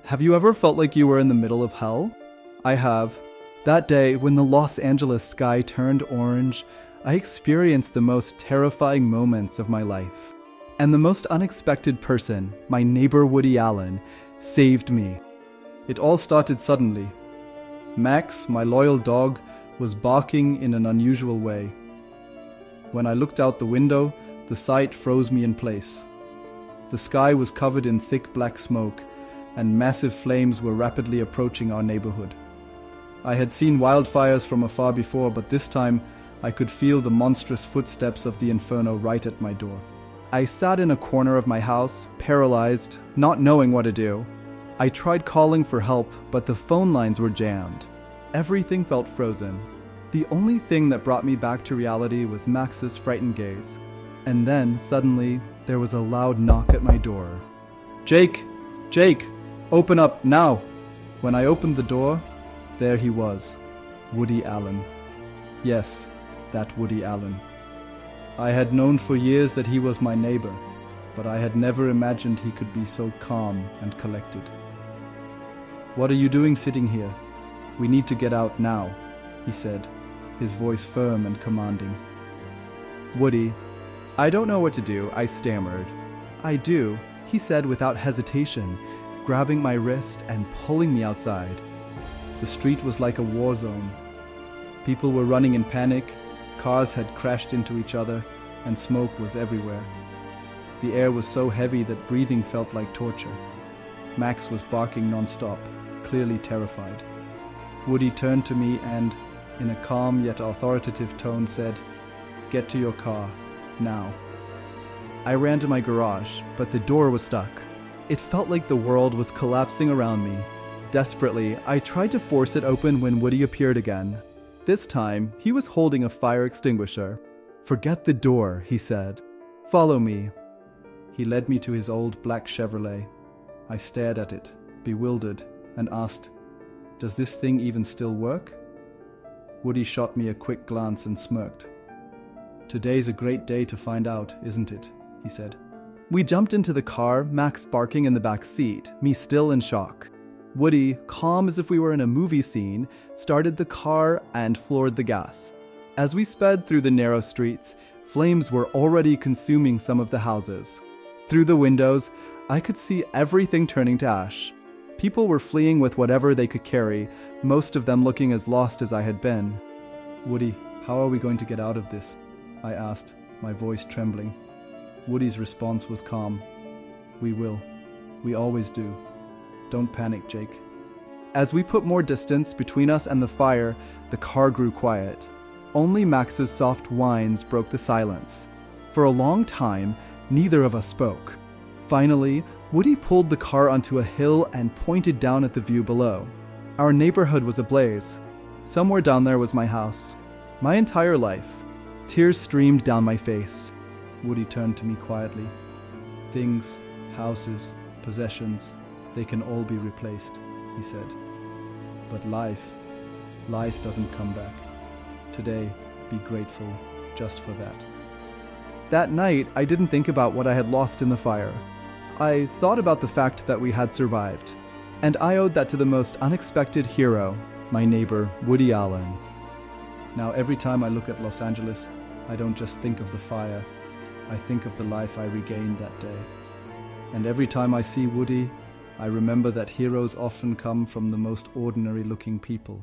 Have you ever felt like you were in the middle of hell? I have. That day, when the Los Angeles sky turned orange, I experienced the most terrifying moments of my life. And the most unexpected person, my neighbor Woody Allen, saved me. It all started suddenly. Max, my loyal dog, was barking in an unusual way. When I looked out the window, the sight froze me in place. The sky was covered in thick black smoke, and massive flames were rapidly approaching our neighborhood. I had seen wildfires from afar before, but this time I could feel the monstrous footsteps of the inferno right at my door. I sat in a corner of my house, paralyzed, not knowing what to do. I tried calling for help, but the phone lines were jammed. Everything felt frozen. The only thing that brought me back to reality was Max's frightened gaze. And then, suddenly, there was a loud knock at my door. "Jake! Jake! Open up, now!" When I opened the door, there he was, Woody Allen. Yes, that Woody Allen. I had known for years that he was my neighbor, but I had never imagined he could be so calm and collected. "What are you doing sitting here? We need to get out now," he said, his voice firm and commanding. "Woody, I don't know what to do," I stammered. "I do," he said without hesitation, grabbing my wrist and pulling me outside. The street was like a war zone. People were running in panic, cars had crashed into each other, and smoke was everywhere. The air was so heavy that breathing felt like torture. Max was barking nonstop, clearly terrified. Woody turned to me and, in a calm yet authoritative tone, said, "Get to your car, now." I ran to my garage, but the door was stuck. It felt like the world was collapsing around me. Desperately, I tried to force it open when Woody appeared again. This time, he was holding a fire extinguisher. "Forget the door," he said. "Follow me." He led me to his old black Chevrolet. I stared at it, bewildered, and asked, "Does this thing even still work?" Woody shot me a quick glance and smirked. "Today's a great day to find out, isn't it?" he said. We jumped into the car, Max barking in the back seat, me still in shock. Woody, calm as if we were in a movie scene, started the car and floored the gas. As we sped through the narrow streets, flames were already consuming some of the houses. Through the windows, I could see everything turning to ash. People were fleeing with whatever they could carry, most of them looking as lost as I had been. "Woody, how are we going to get out of this?" I asked, my voice trembling. Woody's response was calm. "We will. We always do. Don't panic, Jake." As we put more distance between us and the fire, the car grew quiet. Only Max's soft whines broke the silence. For a long time, neither of us spoke. Finally, Woody pulled the car onto a hill and pointed down at the view below. Our neighborhood was ablaze. Somewhere down there was my house. My entire life. Tears streamed down my face. Woody turned to me quietly. "Things, houses, possessions, they can all be replaced," he said. "But life doesn't come back. Today, be grateful just for that." That night, I didn't think about what I had lost in the fire. I thought about the fact that we had survived, and I owed that to the most unexpected hero, my neighbor, Woody Allen. Now every time I look at Los Angeles, I don't just think of the fire, I think of the life I regained that day. And every time I see Woody, I remember that heroes often come from the most ordinary looking people.